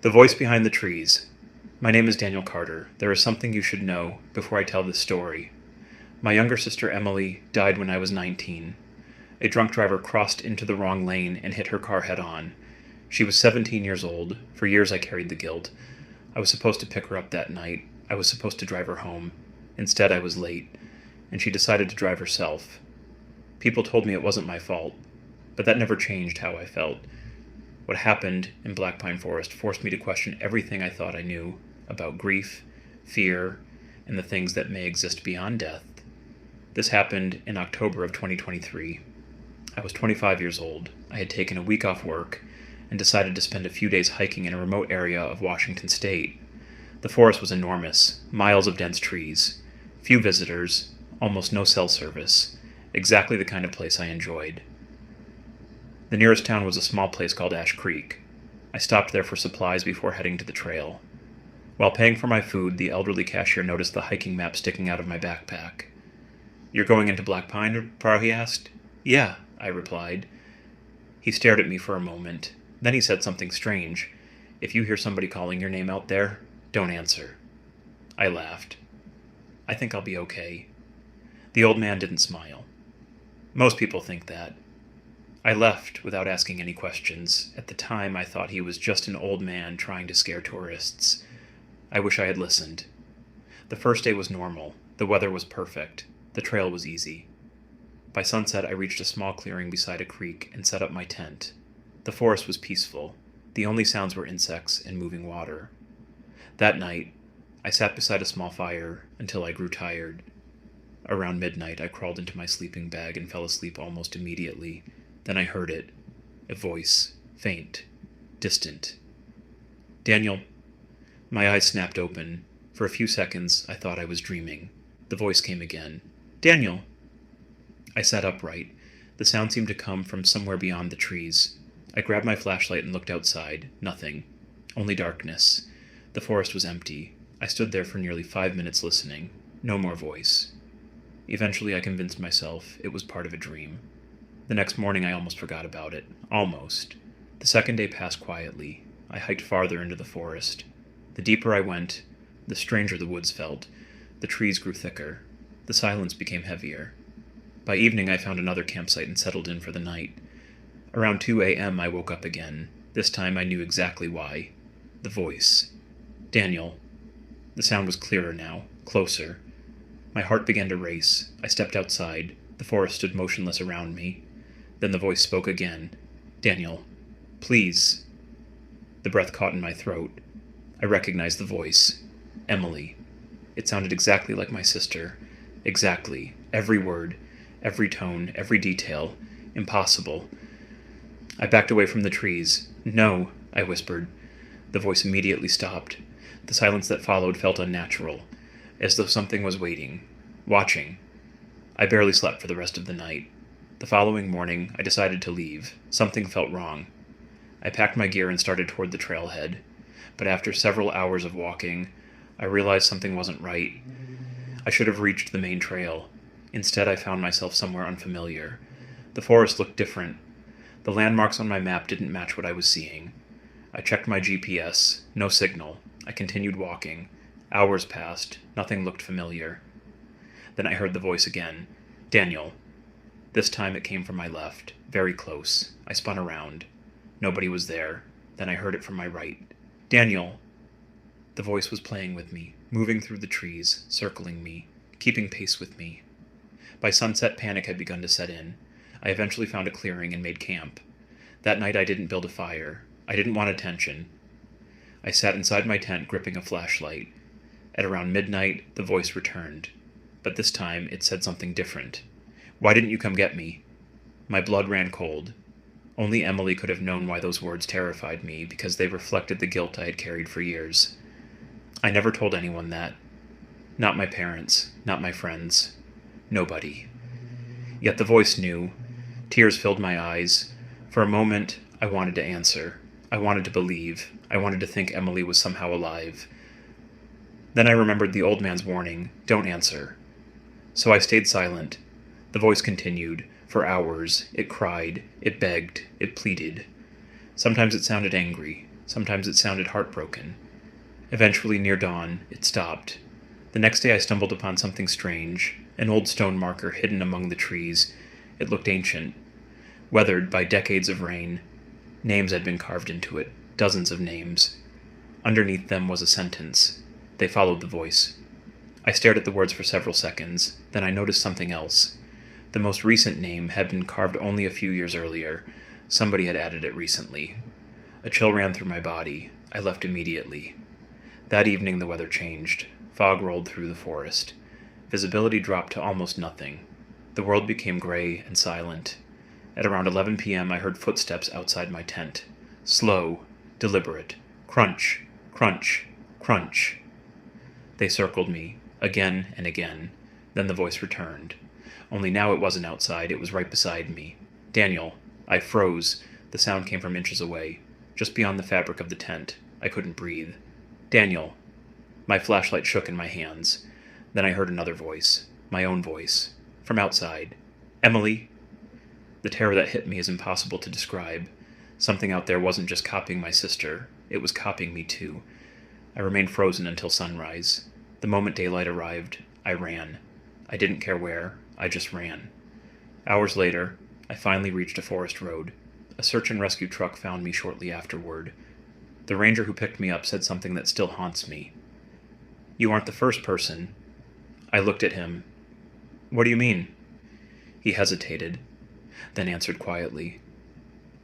The voice behind the trees. My name is Daniel Carter. There is something you should know before I tell this story. My younger sister Emily died when I was 19. A drunk driver crossed into the wrong lane and hit her car head-on. She was 17 years old. For years I carried the guilt. I was supposed to pick her up that night. I was supposed to drive her home. Instead, I was late, and she decided to drive herself. People told me it wasn't my fault, but that never changed how I felt. What happened in Black Pine Forest forced me to question everything I thought I knew about grief, fear, and the things that may exist beyond death. This happened in October of 2023. I was 25 years old. I had taken a week off work and decided to spend a few days hiking in a remote area of Washington state. The forest was enormous, miles of dense trees, few visitors, almost no cell service, exactly the kind of place I enjoyed. The nearest town was a small place called Ash Creek. I stopped there for supplies before heading to the trail. While paying for my food, the elderly cashier noticed the hiking map sticking out of my backpack. "You're going into Black Pine, he asked. "Yeah," I replied. He stared at me for a moment. Then he said something strange. "If you hear somebody calling your name out there, don't answer." I laughed. "I think I'll be okay." The old man didn't smile. Most people think that. I left without asking any questions. At the time, I thought he was just an old man trying to scare tourists. I wish I had listened. The first day was normal. The weather was perfect. The trail was easy. By sunset, I reached a small clearing beside a creek and set up my tent. The forest was peaceful. The only sounds were insects and moving water. That night, I sat beside a small fire until I grew tired. Around midnight, I crawled into my sleeping bag and fell asleep almost immediately. Then I heard it. A voice. Faint. Distant. "Daniel." My eyes snapped open. For a few seconds, I thought I was dreaming. The voice came again. "Daniel." I sat upright. The sound seemed to come from somewhere beyond the trees. I grabbed my flashlight and looked outside. Nothing. Only darkness. The forest was empty. I stood there for nearly 5 minutes listening. No more voice. Eventually, I convinced myself it was part of a dream. The next morning, I almost forgot about it. Almost. The second day passed quietly. I hiked farther into the forest. The deeper I went, the stranger the woods felt. The trees grew thicker. The silence became heavier. By evening, I found another campsite and settled in for the night. Around 2 a.m., I woke up again. This time, I knew exactly why. The voice. "Daniel." The sound was clearer now, closer. My heart began to race. I stepped outside. The forest stood motionless around me. Then the voice spoke again. "Daniel, please." The breath caught in my throat. I recognized the voice. Emily. It sounded exactly like my sister. Exactly. Every word, every tone, every detail. Impossible. I backed away from the trees. "No," I whispered. The voice immediately stopped. The silence that followed felt unnatural, as though something was waiting, watching. I barely slept for the rest of the night. The following morning, I decided to leave. Something felt wrong. I packed my gear and started toward the trailhead. But after several hours of walking, I realized something wasn't right. I should have reached the main trail. Instead, I found myself somewhere unfamiliar. The forest looked different. The landmarks on my map didn't match what I was seeing. I checked my GPS. No signal. I continued walking. Hours passed. Nothing looked familiar. Then I heard the voice again. "Daniel." This time it came from my left, very close. I spun around. Nobody was there. Then I heard it from my right. "Daniel." The voice was playing with me, moving through the trees, circling me, keeping pace with me. By sunset, panic had begun to set in. I eventually found a clearing and made camp. That night I didn't build a fire. I didn't want attention. I sat inside my tent, gripping a flashlight. At around midnight, the voice returned. But this time, it said something different. "Why didn't you come get me?" My blood ran cold. Only Emily could have known why those words terrified me, because they reflected the guilt I had carried for years. I never told anyone that. Not my parents, not my friends. Nobody. Yet the voice knew. Tears filled my eyes. For a moment, I wanted to answer. I wanted to believe. I wanted to think Emily was somehow alive. Then I remembered the old man's warning, "Don't answer." So I stayed silent. The voice continued. For hours, it cried, it begged, it pleaded. Sometimes it sounded angry. Sometimes it sounded heartbroken. Eventually, near dawn, it stopped. The next day I stumbled upon something strange, an old stone marker hidden among the trees. It looked ancient, weathered by decades of rain. Names had been carved into it, dozens of names. Underneath them was a sentence. They followed the voice. I stared at the words for several seconds, then I noticed something else. The most recent name had been carved only a few years earlier. Somebody had added it recently. A chill ran through my body. I left immediately. That evening the weather changed. Fog rolled through the forest. Visibility dropped to almost nothing. The world became gray and silent. At around 11 p.m. I heard footsteps outside my tent. Slow, deliberate. Crunch, crunch, crunch. They circled me, again and again. Then the voice returned. Only now it wasn't outside, it was right beside me. Daniel. I froze. The sound came from inches away, just beyond the fabric of the tent. I couldn't breathe. Daniel. My flashlight shook in my hands. Then I heard another voice, my own voice, from outside. Emily? The terror that hit me is impossible to describe. Something out there wasn't just copying my sister, it was copying me too. I remained frozen until sunrise. The moment daylight arrived, I ran. I didn't care where, I just ran. Hours later, I finally reached a forest road. A search and rescue truck found me shortly afterward. The ranger who picked me up said something that still haunts me. You aren't the first person. I looked at him. What do you mean? He hesitated, then answered quietly.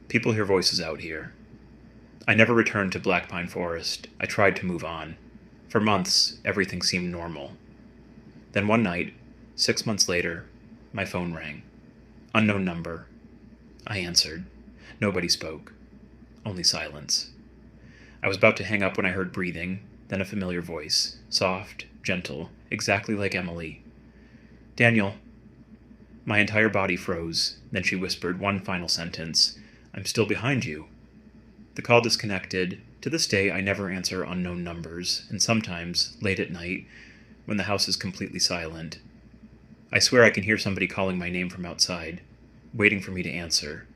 People hear voices out here. I never returned to Black Pine Forest. I tried to move on. For months, everything seemed normal. Then one night, 6 months later, my phone rang. Unknown number. I answered. Nobody spoke. Only silence. I was about to hang up when I heard breathing, then a familiar voice, soft, gentle, exactly like Emily. Daniel. My entire body froze. Then she whispered one final sentence. I'm still behind you. The call disconnected. To this day, I never answer unknown numbers, and sometimes, late at night, when the house is completely silent, I swear I can hear somebody calling my name from outside, waiting for me to answer.